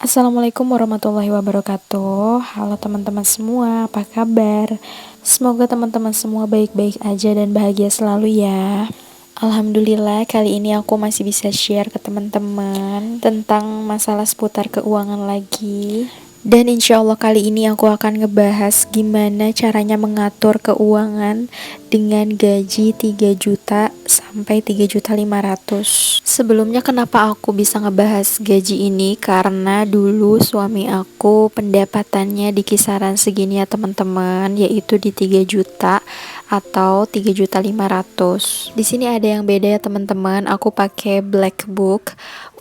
Assalamualaikum warahmatullahi wabarakatuh. Halo teman-teman semua, apa kabar? Semoga teman-teman semua baik-baik aja dan bahagia selalu ya. Alhamdulillah kali ini aku masih bisa share ke teman-teman tentang masalah seputar keuangan lagi. Dan insya Allah kali ini aku akan ngebahas gimana caranya mengatur keuangan dengan gaji 3 juta sampai 3.500.000. Sebelumnya kenapa aku bisa ngebahas gaji ini? Karena dulu suami aku pendapatannya di kisaran segini ya teman-teman, yaitu di 3 juta atau 3.500.000. Di sini ada yang beda ya teman-teman. Aku pakai black book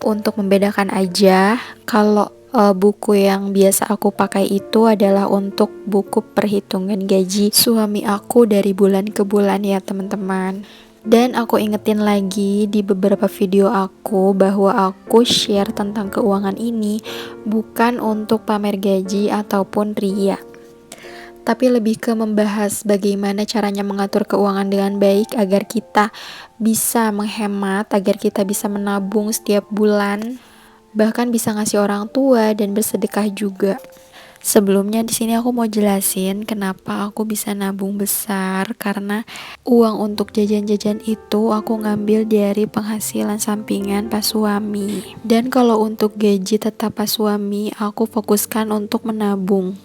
untuk membedakan aja. Kalau buku yang biasa aku pakai itu adalah untuk buku perhitungan gaji suami aku dari bulan ke bulan ya teman-teman. Dan aku ingetin lagi di beberapa video aku bahwa aku share tentang keuangan ini bukan untuk pamer gaji ataupun ria, tapi lebih ke membahas bagaimana caranya mengatur keuangan dengan baik agar kita bisa menghemat, agar kita bisa menabung setiap bulan, bahkan bisa ngasih orang tua dan bersedekah juga. Sebelumnya di sini aku mau jelasin kenapa aku bisa nabung besar, karena uang untuk jajan-jajan itu aku ngambil dari penghasilan sampingan pas suami. Dan kalau untuk gaji tetap pas suami, aku fokuskan untuk menabung.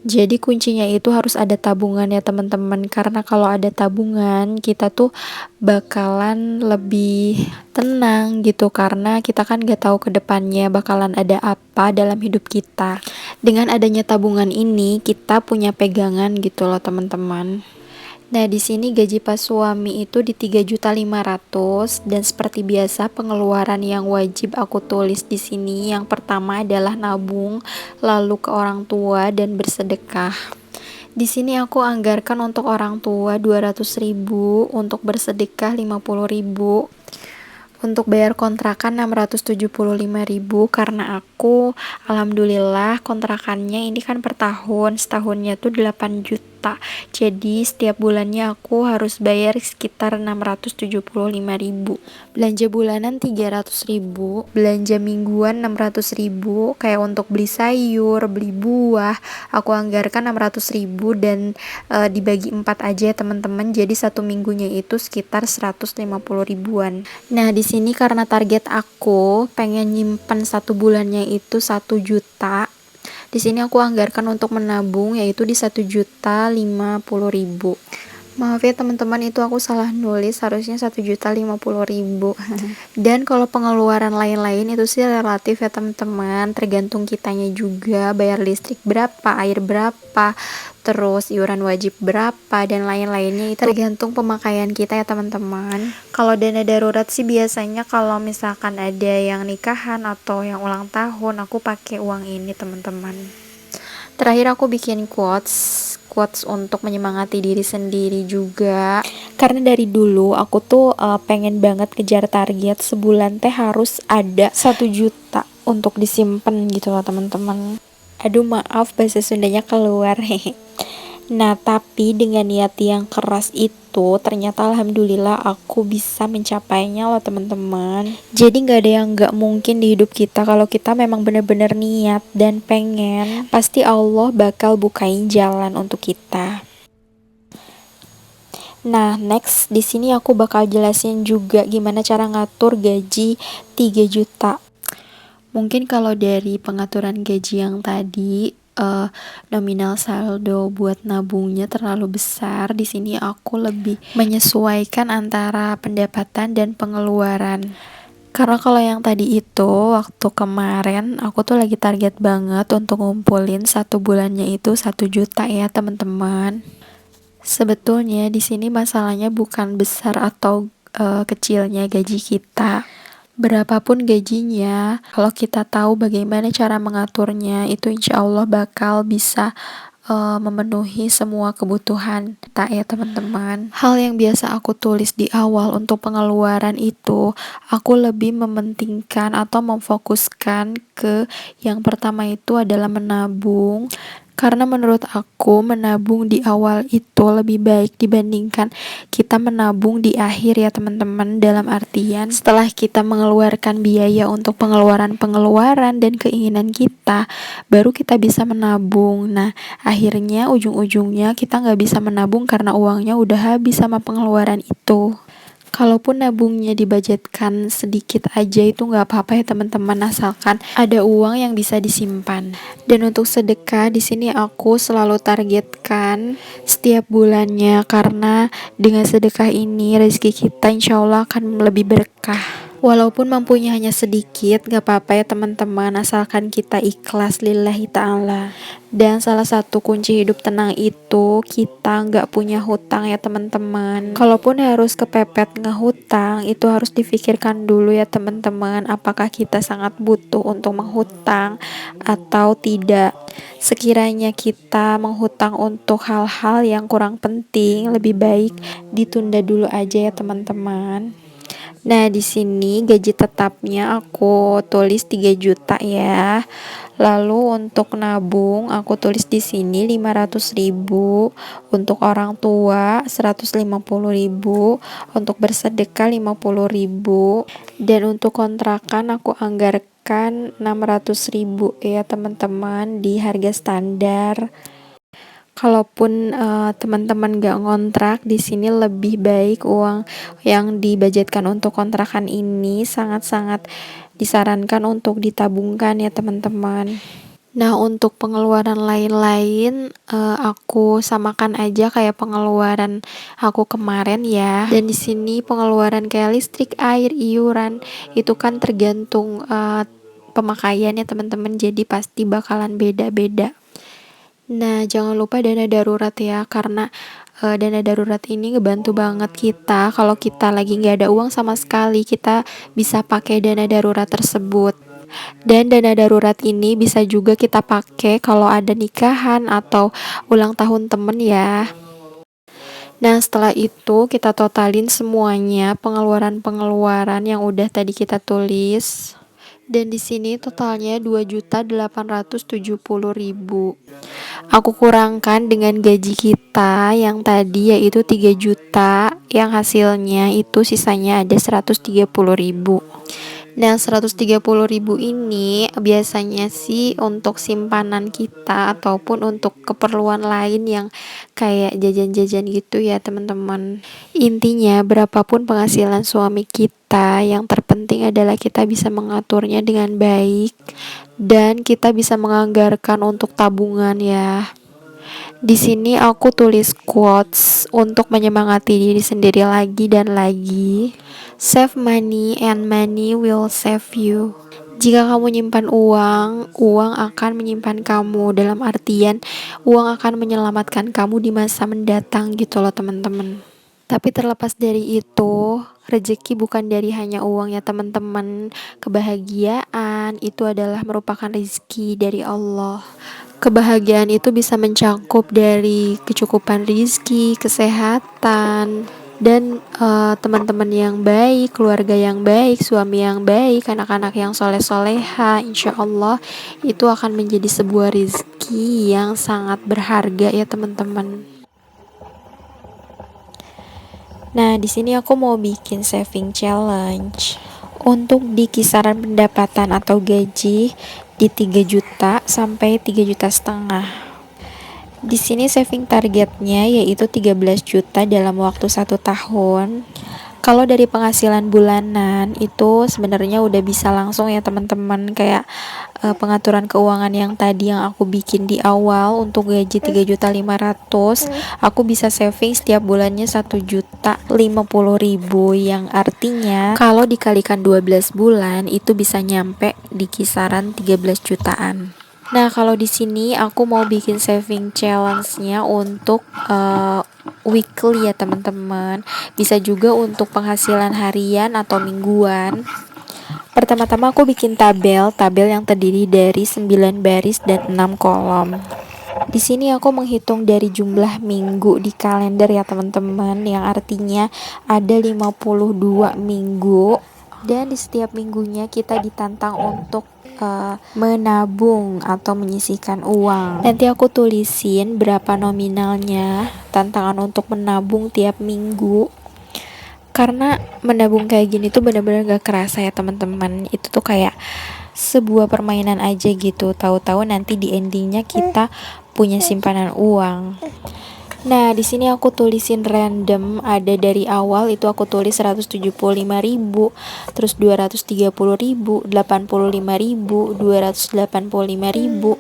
Jadi kuncinya itu harus ada tabungan ya teman-teman, karena kalau ada tabungan kita tuh bakalan lebih tenang gitu, karena kita kan gak tahu ke depannya bakalan ada apa dalam hidup kita. Dengan adanya tabungan ini kita punya pegangan gitu loh teman-teman. Nah, di sini gaji pas suami itu di 3.500.000 dan seperti biasa pengeluaran yang wajib aku tulis di sini. Yang pertama adalah nabung, lalu ke orang tua dan bersedekah. Di sini aku anggarkan untuk orang tua 200.000, untuk bersedekah 50.000, untuk bayar kontrakan 675.000 karena aku alhamdulillah kontrakannya ini kan per tahun, setahunnya tuh 8 juta. Jadi setiap bulannya aku harus bayar sekitar 675.000. Belanja bulanan 300.000, belanja mingguan 600.000 kayak untuk beli sayur, beli buah. Aku anggarkan 600.000 dan dibagi 4 aja ya teman-teman. Jadi satu minggunya itu sekitar 150.000-an. Nah, di sini karena target aku pengen nyimpen satu bulannya itu 1 juta. Di sini aku anggarkan untuk menabung yaitu di 1.050.000. Maaf ya teman-teman, itu aku salah nulis, harusnya 1.050.000. Dan kalau pengeluaran lain-lain itu sih relatif ya teman-teman, tergantung kitanya juga, bayar listrik berapa, air berapa, terus iuran wajib berapa, dan lain-lainnya itu tergantung pemakaian kita ya teman-teman. Kalau dana darurat sih biasanya kalau misalkan ada yang nikahan atau yang ulang tahun, aku pakai uang ini teman-teman. Terakhir aku bikin quotes untuk menyemangati diri sendiri juga, karena dari dulu aku tuh pengen banget kejar target sebulan teh harus ada 1 juta untuk disimpan gitu loh teman-teman. Aduh maaf bahasa Sundanya keluar. Hehe. Nah, tapi dengan niat yang keras itu ternyata alhamdulillah aku bisa mencapainya loh teman-teman. Jadi gak ada yang gak mungkin di hidup kita. Kalau kita memang benar-benar niat dan pengen, pasti Allah bakal bukain jalan untuk kita. Nah, next di sini aku bakal jelasin juga gimana cara ngatur gaji 3 juta. Mungkin kalau dari pengaturan gaji yang tadi nominal saldo buat nabungnya terlalu besar, di sini aku lebih menyesuaikan antara pendapatan dan pengeluaran. Karena kalau yang tadi itu waktu kemarin aku tuh lagi target banget untuk ngumpulin satu bulannya itu 1 juta ya teman-teman. Sebetulnya di sini masalahnya bukan besar atau kecilnya gaji kita. Berapapun gajinya, kalau kita tahu bagaimana cara mengaturnya, itu insya Allah bakal bisa memenuhi semua kebutuhan kita ya teman-teman. Hal yang biasa aku tulis di awal untuk pengeluaran itu, aku lebih mementingkan atau memfokuskan ke yang pertama itu adalah menabung. Karena menurut aku menabung di awal itu lebih baik dibandingkan kita menabung di akhir ya teman-teman. Dalam artian setelah kita mengeluarkan biaya untuk pengeluaran-pengeluaran dan keinginan kita, baru kita bisa menabung. Nah, akhirnya ujung-ujungnya kita nggak bisa menabung karena uangnya udah habis sama pengeluaran itu. Kalaupun nabungnya dibajetkan sedikit aja itu nggak apa-apa ya teman-teman, asalkan ada uang yang bisa disimpan. Dan untuk sedekah di sini aku selalu targetkan setiap bulannya, karena dengan sedekah ini rezeki kita insya Allah akan lebih berkah. Walaupun mampunya hanya sedikit, gak apa-apa ya teman-teman, asalkan kita ikhlas lillahi ta'ala. Dan salah satu kunci hidup tenang itu kita gak punya hutang ya teman-teman. Kalaupun harus kepepet ngehutang, itu harus difikirkan dulu ya teman-teman, apakah kita sangat butuh untuk menghutang atau tidak. Sekiranya kita menghutang untuk hal-hal yang kurang penting, lebih baik ditunda dulu aja ya teman-teman. Nah, di sini gaji tetapnya aku tulis 3 juta ya. Lalu untuk nabung aku tulis di sini 500.000, untuk orang tua 150.000, untuk bersedekah 50.000, dan untuk kontrakan aku anggarkan 600.000 ya teman-teman di harga standar. Kalaupun teman-teman gak ngontrak, di sini lebih baik uang yang dibajetkan untuk kontrakan ini sangat-sangat disarankan untuk ditabungkan ya teman-teman. Nah, untuk pengeluaran lain-lain aku samakan aja kayak pengeluaran aku kemarin ya. Dan di sini pengeluaran kayak listrik, air, iuran itu kan tergantung pemakaian ya teman-teman, jadi pasti bakalan beda-beda. Nah, jangan lupa dana darurat ya, karena dana darurat ini ngebantu banget kita. Kalau kita lagi nggak ada uang sama sekali, kita bisa pakai dana darurat tersebut. Dan dana darurat ini bisa juga kita pakai kalau ada nikahan atau ulang tahun temen ya. Nah, setelah itu kita totalin semuanya pengeluaran-pengeluaran yang udah tadi kita tulis. Dan di sini totalnya 2.870.000. Aku kurangkan dengan gaji kita yang tadi yaitu 3 juta, yang hasilnya itu sisanya ada 130.000. Nah, 130.000 ini biasanya sih untuk simpanan kita ataupun untuk keperluan lain yang kayak jajan-jajan gitu ya teman-teman. Intinya berapapun penghasilan suami kita, yang terpenting adalah kita bisa mengaturnya dengan baik dan kita bisa menganggarkan untuk tabungan ya. Di sini aku tulis quotes untuk menyemangati diri sendiri lagi dan lagi. Save money and money will save you. Jika kamu nyimpan uang, uang akan menyimpan kamu. Dalam artian, uang akan menyelamatkan kamu di masa mendatang gitu loh teman-teman. Tapi terlepas dari itu, rezeki bukan dari hanya uang ya teman-teman. Kebahagiaan itu adalah merupakan rezeki dari Allah. Kebahagiaan itu bisa mencakup dari kecukupan rezeki, kesehatan, dan teman-teman yang baik, keluarga yang baik, suami yang baik, anak-anak yang soleh-soleha. Insya Allah itu akan menjadi sebuah rezeki yang sangat berharga ya teman-teman. Nah, di sini aku mau bikin saving challenge untuk di kisaran pendapatan atau gaji di 3 juta sampai 3,5 juta. Di sini saving targetnya yaitu 13 juta dalam waktu 1 tahun. Kalau dari penghasilan bulanan itu sebenarnya udah bisa langsung ya teman-teman, kayak pengaturan keuangan yang tadi yang aku bikin di awal untuk gaji 3.500.000, aku bisa saving setiap bulannya 1.050.000, yang artinya kalau dikalikan 12 bulan itu bisa nyampe di kisaran 13 jutaan. Nah, kalau di sini aku mau bikin saving challenge-nya untuk weekly ya teman-teman. Bisa juga untuk penghasilan harian atau mingguan. Pertama-tama aku bikin tabel yang terdiri dari 9 baris dan 6 kolom. Di sini aku menghitung dari jumlah minggu di kalender ya teman-teman, yang artinya ada 52 minggu Dan di setiap minggunya kita ditantang untuk menabung atau menyisihkan uang. Nanti aku tulisin berapa nominalnya, tantangan untuk menabung tiap minggu. Karena menabung kayak gini tuh bener-bener gak kerasa ya teman-teman. Itu tuh kayak sebuah permainan aja gitu. Tahu-tahu nanti di endingnya kita punya simpanan uang. Nah, di sini aku tulisin random, ada dari awal itu aku tulis 175.000, terus 230.000, 85.000, 285.000,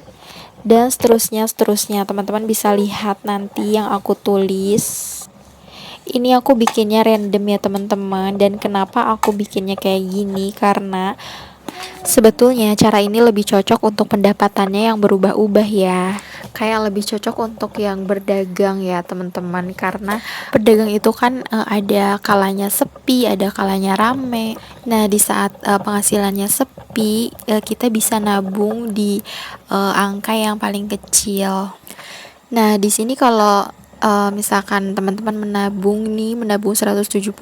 dan seterusnya. Teman-teman bisa lihat nanti yang aku tulis. Ini aku bikinnya random ya teman-teman, dan kenapa aku bikinnya kayak gini karena sebetulnya cara ini lebih cocok untuk pendapatannya yang berubah-ubah ya. Kayak lebih cocok untuk yang berdagang ya teman-teman, karena berdagang itu kan ada kalanya sepi, ada kalanya rame. Nah, di saat penghasilannya sepi, kita bisa nabung di angka yang paling kecil. Nah, di sini kalau misalkan teman-teman menabung 175.000,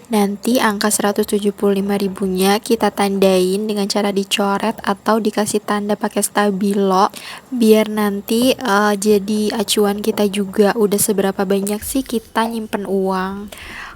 nanti angka 175.000-nya kita tandain dengan cara dicoret atau dikasih tanda pakai stabilo, biar nanti jadi acuan kita juga udah seberapa banyak sih kita nyimpen uang.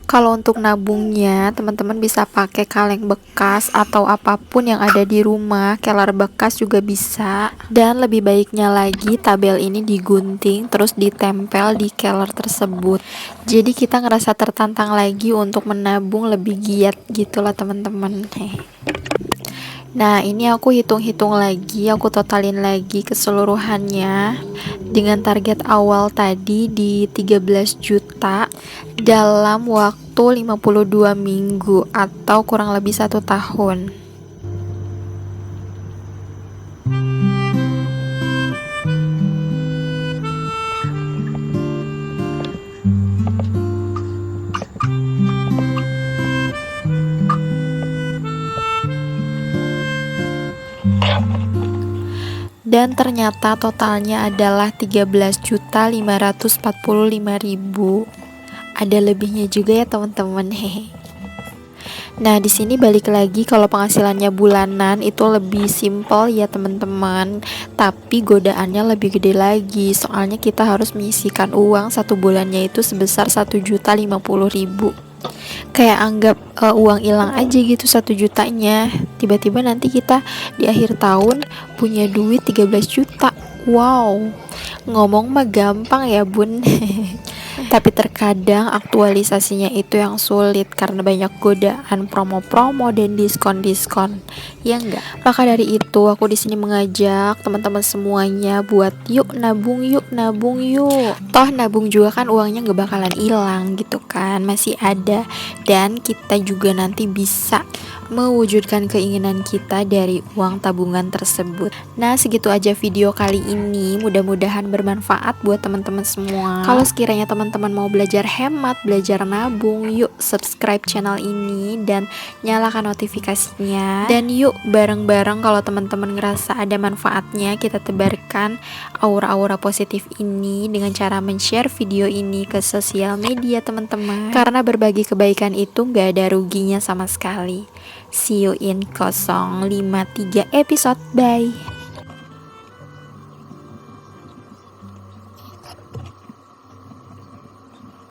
Kalau untuk nabungnya, teman-teman bisa pakai kaleng bekas atau apapun yang ada di rumah, keler bekas juga bisa. Dan lebih baiknya lagi, tabel ini digunting terus ditempel di keler tersebut. Jadi kita ngerasa tertantang lagi untuk menabung lebih giat gitulah teman-teman. Nah, ini aku hitung-hitung lagi, aku totalin lagi keseluruhannya dengan target awal tadi di 13 juta dalam waktu 52 minggu atau kurang lebih 1 tahun. Dan ternyata totalnya adalah 13.545.000. Ada lebihnya juga ya teman-teman. Nah, di sini balik lagi, kalau penghasilannya bulanan itu lebih simpel ya teman-teman, tapi godaannya lebih gede lagi. Soalnya kita harus menyisihkan uang satu bulannya itu sebesar 1.050.000. Kayak anggap uang hilang aja gitu 1 jutanya. Tiba-tiba nanti kita di akhir tahun punya duit 13 juta. Wow, ngomong mah gampang ya bun. Tapi terkadang aktualisasinya itu yang sulit karena banyak godaan promo-promo dan diskon-diskon. Ya enggak? Maka dari itu aku di sini mengajak teman-teman semuanya buat yuk nabung yuk. Toh nabung juga kan uangnya nggak bakalan hilang gitu kan, masih ada, dan kita juga nanti bisa mewujudkan keinginan kita dari uang tabungan tersebut. Nah, segitu aja video kali ini. Mudah-mudahan bermanfaat buat teman-teman semua. Kalau sekiranya teman-teman mau belajar hemat, belajar nabung, yuk subscribe channel ini dan nyalakan notifikasinya. Dan yuk bareng-bareng, kalau teman-teman ngerasa ada manfaatnya, kita tebarkan aura-aura positif ini dengan cara men-share video ini ke sosial media teman-teman. Karena berbagi kebaikan itu gak ada ruginya sama sekali. See you in 053 episode. Bye.